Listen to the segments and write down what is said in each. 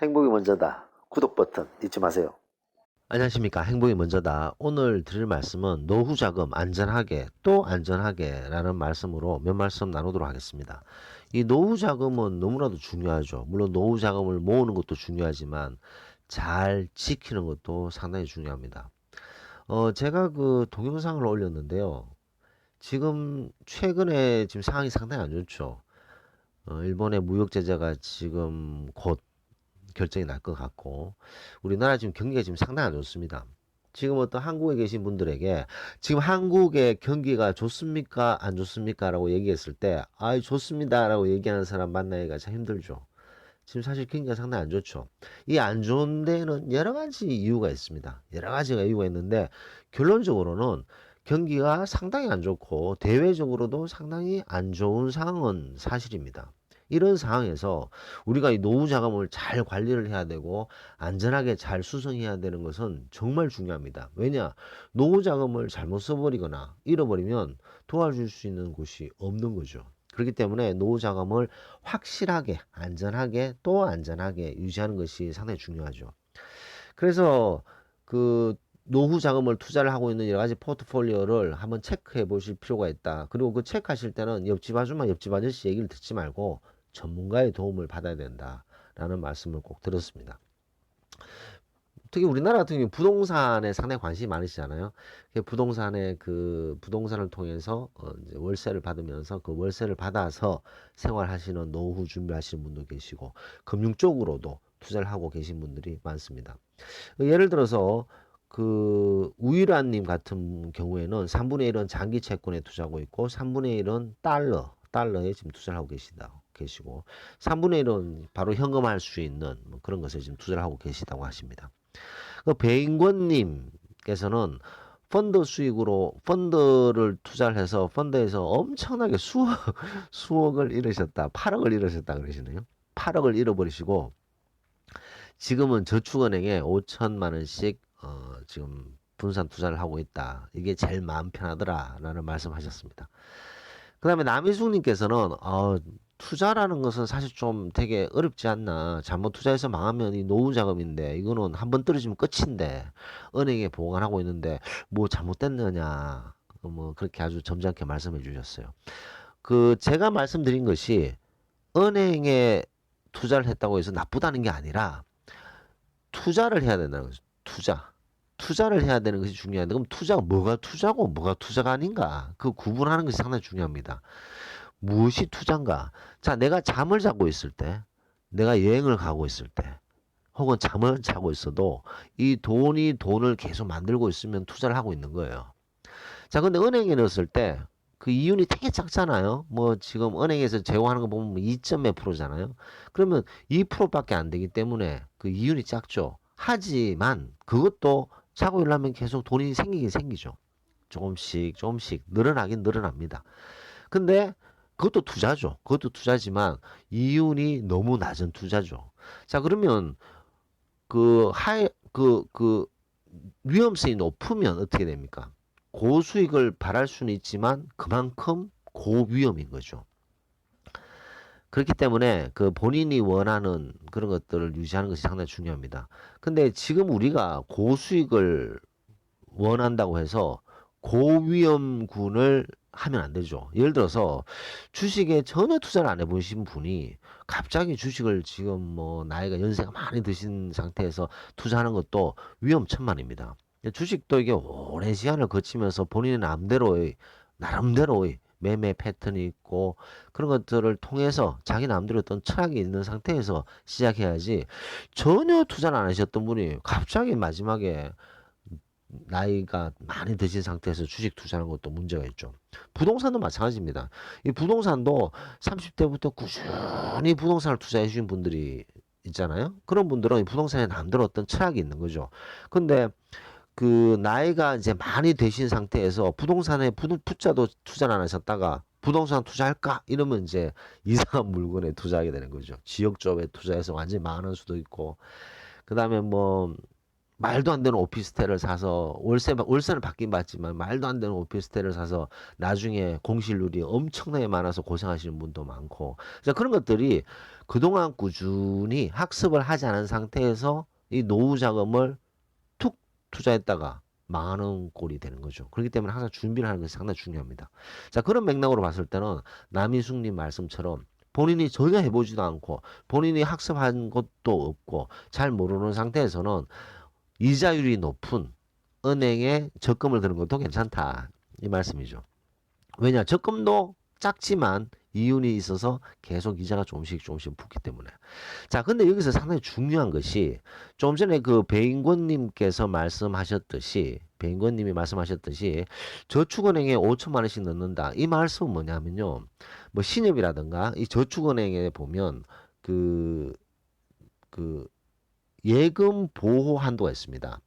행복이 먼저다. 구독 버튼 잊지 마세요. 안녕하십니까. 행복이 먼저다. 오늘 드릴 말씀은 노후 자금 안전하게 또 안전하게 라는 말씀으로 몇 말씀 나누도록 하겠습니다. 이 노후 자금은 너무나도 중요하죠. 물론 노후 자금을 모으는 것도 중요하지만 잘 지키는 것도 상당히 중요합니다. 제가 그 동영상을 올렸는데요. 지금 최근에 지금 상황이 상당히 안 좋죠. 일본의 무역 제재가 지금 곧 결정이 날 것 같고, 우리나라 지금 경기가 지금 상당히 안 좋습니다. 지금 어떤 한국에 계신 분들에게 지금 한국의 경기가 좋습니까 안 좋습니까 라고 얘기했을 때 좋습니다 라고 얘기하는 사람 만나기가 참 힘들죠. 지금 사실 경기가 상당히 안 좋죠. 이 안 좋은 데는 여러 가지 이유가 있습니다. 여러 가지가 이유가 있는데, 결론적으로는 경기가 상당히 안 좋고 대외적으로도 상당히 안 좋은 상황은 사실입니다. 이런 상황에서 우리가 이 노후 자금을 잘 관리를 해야 되고 안전하게 잘 수성해야 되는 것은 정말 중요합니다. 왜냐? 노후 자금을 잘못 써버리거나 잃어버리면 도와줄 수 있는 곳이 없는 거죠. 그렇기 때문에 노후 자금을 확실하게 안전하게 또 안전하게 유지하는 것이 상당히 중요하죠. 그래서 그 노후 자금을 투자를 하고 있는 여러 가지 포트폴리오를 한번 체크해 보실 필요가 있다. 그리고 그 체크하실 때는 옆집 아줌마, 옆집 아저씨 얘기를 듣지 말고 전문가의 도움을 받아야 된다라는 말씀을 꼭 들었습니다. 특히 우리나라 같은 경우 부동산에 상당히 관심이 많으시잖아요. 부동산에 그 부동산을 통해서 이제 월세를 받으면서 그 월세를 받아서 생활하시는 노후 준비하시는 분도 계시고 금융 쪽으로도 투자를 하고 계신 분들이 많습니다. 예를 들어서 그 우유라님 같은 경우에는 3분의 1은 장기 채권에 투자하고 있고 3분의 1은 달러에 지금 투자를 하고 계시고 3분의 1은 바로 현금화할 수 있는 뭐 그런 것에 지금 투자를 하고 계시다고 하십니다. 그 배인권님께서는 펀드 수익으로 펀드를 투자를 해서 펀드에서 엄청나게 수억을 잃으셨다. 8억을 잃으셨다 그러시네요. 8억을 잃어버리시고 지금은 저축은행에 5천만 원씩 지금 분산 투자를 하고 있다. 이게 제일 마음 편하더라라는 말씀하셨습니다. 그 다음에 남희숙님께서는 투자라는 것은 사실 좀 되게 어렵지 않나. 잘못 투자해서 망하면 이 노후 자금인데 이거는 한번 떨어지면 끝인데 은행에 보관하고 있는데 뭐 잘못됐느냐. 뭐 그렇게 아주 점잖게 말씀해 주셨어요. 그 제가 말씀드린 것이 은행에 투자를 했다고 해서 나쁘다는 게 아니라 투자를 해야 된다는 거죠. 투자를 해야 되는 것이 중요한데, 그럼 투자가 뭐가 투자고 뭐가 투자가 아닌가? 그 구분하는 것이 상당히 중요합니다. 무엇이 투자인가? 자, 내가 잠을 자고 있을 때, 내가 여행을 가고 있을 때, 혹은 잠을 자고 있어도 이 돈이 돈을 계속 만들고 있으면 투자를 하고 있는 거예요. 자, 근데 은행에 넣었을 때, 그 이윤이 되게 작잖아요. 뭐 지금 은행에서 제공하는 거 보면 2점 몇 프로잖아요. 그러면 2%밖에 안 되기 때문에 그 이윤이 작죠. 하지만 그것도 자고 일어나면 계속 돈이 생기긴 생기죠. 조금씩 조금씩 늘어나긴 늘어납니다. 근데 그것도 투자죠. 그것도 투자지만 이윤이 너무 낮은 투자죠. 자, 그러면 그 위험성이 높으면 어떻게 됩니까? 고수익을 바랄 수는 있지만 그만큼 고위험인 거죠. 그렇기 때문에 그 본인이 원하는 그런 것들을 유지하는 것이 상당히 중요합니다. 근데 지금 우리가 고수익을 원한다고 해서 고위험군을 하면 안 되죠. 예를 들어서 주식에 전혀 투자를 안 해보신 분이 갑자기 주식을 지금 뭐 나이가 연세가 많이 드신 상태에서 투자하는 것도 위험천만입니다. 주식도 이게 오랜 시간을 거치면서 본인의 나름대로의 매매 패턴이 있고 그런 것들을 통해서 자기 나름대로 어떤 철학이 있는 상태에서 시작해야지 전혀 투자를 안 하셨던 분이 갑자기 마지막에 나이가 많이 드신 상태에서 주식 투자하는 것도 문제가 있죠. 부동산도 마찬가지입니다. 이 부동산도 30대부터 꾸준히 부동산을 투자해 주신 분들이 있잖아요. 그런 분들은 이 부동산에 남대로 어떤 철학이 있는 거죠. 근데 그 나이가 이제 많이 되신 상태에서 부동산에 푸자도 투자를 안 하셨다가 부동산 투자할까? 이러면 이제 이상한 물건에 투자하게 되는 거죠. 지역조합에 투자해서 완전히 망하는 수도 있고, 그 다음에 뭐 말도 안 되는 오피스텔을 사서 월세는 받긴 받지만 말도 안 되는 오피스텔을 사서 나중에 공실률이 엄청나게 많아서 고생하시는 분도 많고, 그래서 그런 것들이 그동안 꾸준히 학습을 하지 않은 상태에서 이 노후 자금을 툭 투자했다가 망하는 꼴이 되는 거죠. 그렇기 때문에 항상 준비를 하는 것이 상당히 중요합니다. 자, 그런 맥락으로 봤을 때는 남희숙님 말씀처럼 본인이 전혀 해보지도 않고 본인이 학습한 것도 없고 잘 모르는 상태에서는 이자율이 높은 은행에 적금을 드는 것도 괜찮다. 이 말씀이죠. 왜냐? 적금도 작지만 이윤이 있어서 계속 이자가 조금씩 붙기 때문에. 자, 근데 여기서 상당히 중요한 것이 좀 전에 그 배인권님이 말씀하셨듯이 저축은행에 5천만 원씩 넣는다. 이 말씀은 뭐냐면요. 뭐 신협이라든가 이 저축은행에 보면 그, 그 예금 보호 한도가 있습니다.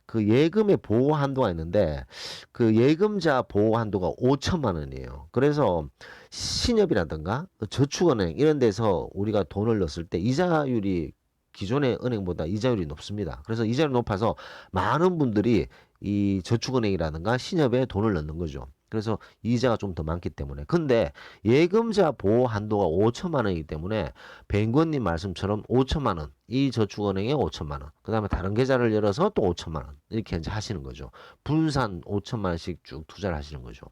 그 예금의 보호 한도가 있는데 그 예금자 보호 한도가 5천만 원이에요. 그래서 신협이라든가 저축은행 이런 데서 우리가 돈을 넣었을 때 이자율이 기존의 은행보다 이자율이 높습니다. 그래서 이자율이 높아서 많은 분들이 이 저축은행이라든가 신협에 돈을 넣는 거죠. 그래서 이자가 좀 더 많기 때문에. 근데 예금자 보호 한도가 5천만 원이기 때문에 뱅권님 말씀처럼 5천만 원, 이 저축은행에 5천만 원, 그 다음에 다른 계좌를 열어서 또 5천만 원 이렇게 이제 하시는 거죠. 분산 5천만 원씩 쭉 투자를 하시는 거죠.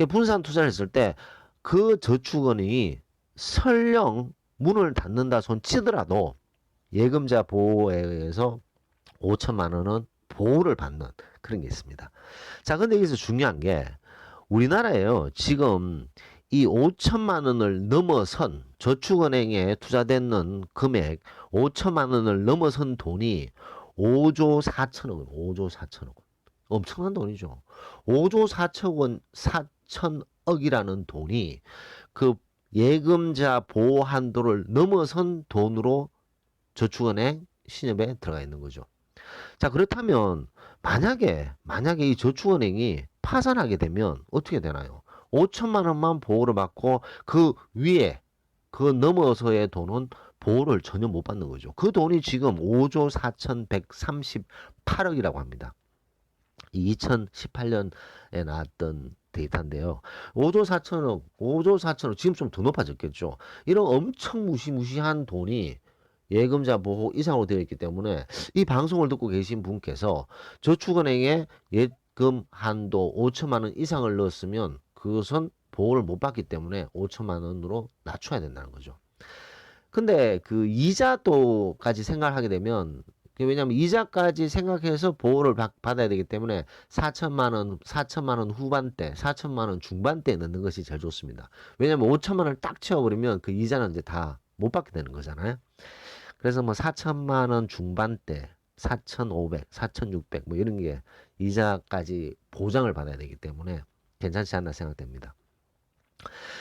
분산 투자를 했을 때 그 저축은행이 설령 문을 닫는다 손 치더라도 예금자 보호에 의해서 5천만 원은 보호를 받는 그런 게 있습니다. 자, 근데 여기서 중요한 게 우리나라에요. 지금 이 5천만 원을 넘어선 저축은행에 투자되는 금액 5천만 원을 넘어선 돈이 5조 4천억 원, 5조 4천억 원. 엄청난 돈이죠. 5조 4천억이라는 돈이 그 예금자 보호 한도를 넘어선 돈으로 저축은행 신협에 들어가 있는 거죠. 자, 그렇다면 만약에 이 저축은행이 파산하게 되면 어떻게 되나요? 5천만 원만 보호를 받고 그 위에 그 넘어서의 돈은 보호를 전혀 못 받는 거죠. 그 돈이 지금 5조 4,138억이라고 합니다. 2018년에 나왔던 데이터인데요. 5조 4천억, 지금 좀 더 높아졌겠죠. 이런 엄청 무시무시한 돈이 예금자 보호 이상으로 되어 있기 때문에 이 방송을 듣고 계신 분께서 저축은행에 예금 한도 5천만 원 이상을 넣었으면 그것은 보호를 못 받기 때문에 5천만 원으로 낮춰야 된다는 거죠. 근데 그 이자도까지 생각을 하게 되면 왜냐하면 이자까지 생각해서 보호를 받아야 되기 때문에 4천만 원 후반대, 4천만 원 중반대에 넣는 것이 제일 좋습니다. 왜냐하면 5천만 원을 딱 채워버리면 그 이자는 이제 다 못 받게 되는 거잖아요. 그래서 뭐 4천만 원 중반대, 4,500, 4,600 뭐 이런 게 이자까지 보장을 받아야 되기 때문에 괜찮지 않나 생각됩니다.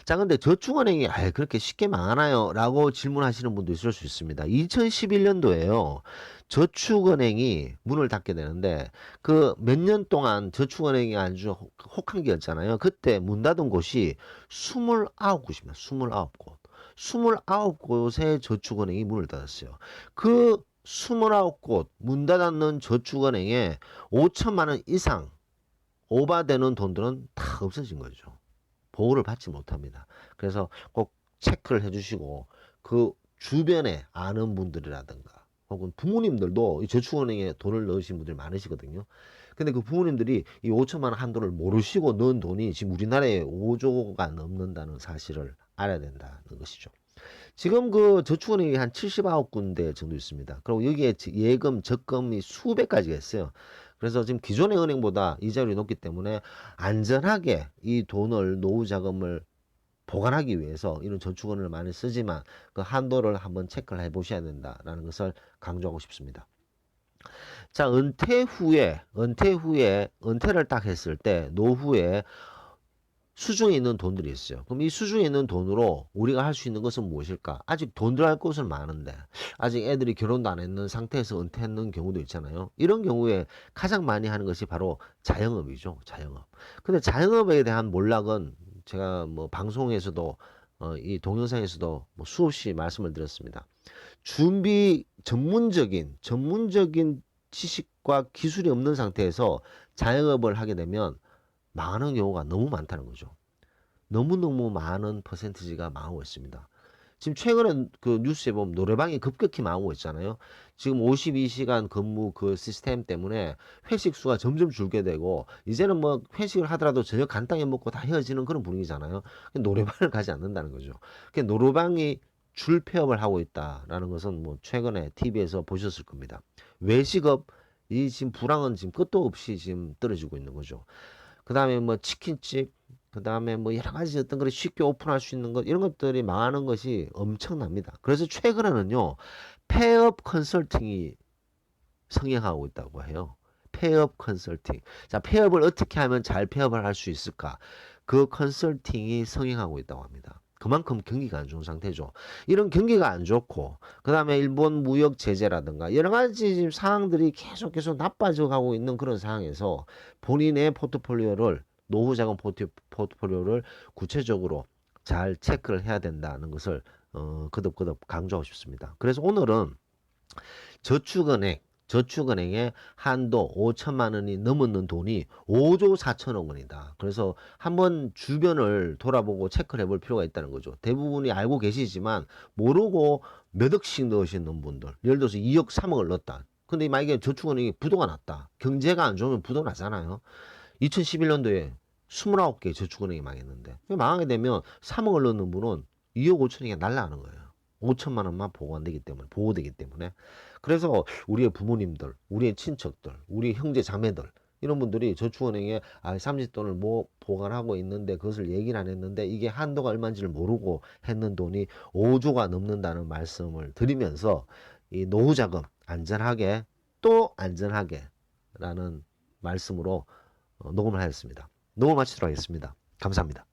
자, 근데 저축은행이 그렇게 쉽게 망하나요? 라고 질문하시는 분도 있을 수 있습니다. 2011년도에요. 저축은행이 문을 닫게 되는데 그 몇 년 동안 저축은행이 아주 혹한기였잖아요. 그때 문 닫은 곳이 29곳입니다. 29곳. 29곳의 저축은행이 문을 닫았어요. 그 29곳 문 닫았는 저축은행에 5천만 원 이상 오바되는 돈들은 다 없어진 거죠. 보호를 받지 못합니다. 그래서 꼭 체크를 해주시고 그 주변에 아는 분들이라든가 혹은 부모님들도 이 저축은행에 돈을 넣으신 분들이 많으시거든요. 근데 그 부모님들이 이 5천만 원 한도를 모르시고 넣은 돈이 지금 우리나라에 5조가 넘는다는 사실을 알아야 된다는 것이죠. 지금 그 저축은행이 한 79군데 정도 있습니다. 그리고 여기에 예금, 적금이 수백 가지가 있어요. 그래서 지금 기존의 은행보다 이자율이 높기 때문에 안전하게 이 돈을 노후 자금을 보관하기 위해서 이런 저축은행을 많이 쓰지만 그 한도를 한번 체크를 해 보셔야 된다라는 것을 강조하고 싶습니다. 자, 은퇴를 딱 했을 때 노후에 수중에 있는 돈들이 있어요. 그럼 이 수중에 있는 돈으로 우리가 할 수 있는 것은 무엇일까? 아직 돈 들어갈 곳은 많은데 아직 애들이 결혼도 안 했는 상태에서 은퇴하는 경우도 있잖아요. 이런 경우에 가장 많이 하는 것이 바로 자영업이죠. 자영업. 근데 자영업에 대한 몰락은 제가 뭐 방송에서도 이 동영상에서도 뭐 수없이 말씀을 드렸습니다. 전문적인 지식과 기술이 없는 상태에서 자영업을 하게 되면 망하는 경우가 너무 많다는 거죠. 너무너무 많은 퍼센티지가 망하고 있습니다. 지금 최근에 그 뉴스에 보면 노래방이 급격히 망하고 있잖아요. 지금 52시간 근무 그 시스템 때문에 회식 수가 점점 줄게 되고, 이제는 뭐 회식을 하더라도 저녁 간단히 먹고 다 헤어지는 그런 분위기잖아요. 노래방을 가지 않는다는 거죠. 노래방이 줄 폐업을 하고 있다라는 것은 뭐 최근에 TV에서 보셨을 겁니다. 외식업, 이 지금 불황은 지금 끝도 없이 지금 떨어지고 있는 거죠. 그 다음에 뭐 치킨집, 그 다음에 뭐 여러 가지 어떤 걸 쉽게 오픈할 수 있는 것, 이런 것들이 망하는 것이 엄청납니다. 그래서 최근에는요, 폐업 컨설팅이 성행하고 있다고 해요. 폐업 컨설팅. 자, 폐업을 어떻게 하면 잘 폐업을 할 수 있을까? 그 컨설팅이 성행하고 있다고 합니다. 그만큼 경기가 안 좋은 상태죠. 이런 경기가 안 좋고, 그 다음에 일본 무역 제재라든가 여러 가지 지금 상황들이 계속 나빠져 가고 있는 그런 상황에서 본인의 포트폴리오를, 노후 자금 포트폴리오를 구체적으로 잘 체크를 해야 된다는 것을 거듭 강조하고 싶습니다. 그래서 오늘은 저축은행에 한도 5천만 원이 넘는 돈이 5조 4천억 원이다. 그래서 한번 주변을 돌아보고 체크를 해볼 필요가 있다는 거죠. 대부분이 알고 계시지만 모르고 몇 억씩 넣으시는 분들, 예를 들어서 2억 3억을 넣었다. 근데 만약에 저축은행이 부도가 났다. 경제가 안 좋으면 부도 나잖아요. 2011년도에 29개 저축은행이 망했는데, 망하게 되면 3억을 넣는 분은 2억 5천억이 날라가는 거예요. 5천만 원만 보호되기 때문에. 그래서 우리의 부모님들, 우리의 친척들, 우리 형제 자매들, 이런 분들이 저축은행에 30돈을 뭐 보관하고 있는데 그것을 얘기를 안 했는데 이게 한도가 얼마인지를 모르고 했는 돈이 5조가 넘는다는 말씀을 드리면서, 이 노후자금 안전하게 또 안전하게 라는 말씀으로 녹음을 하였습니다. 녹음 마치도록 하겠습니다. 감사합니다.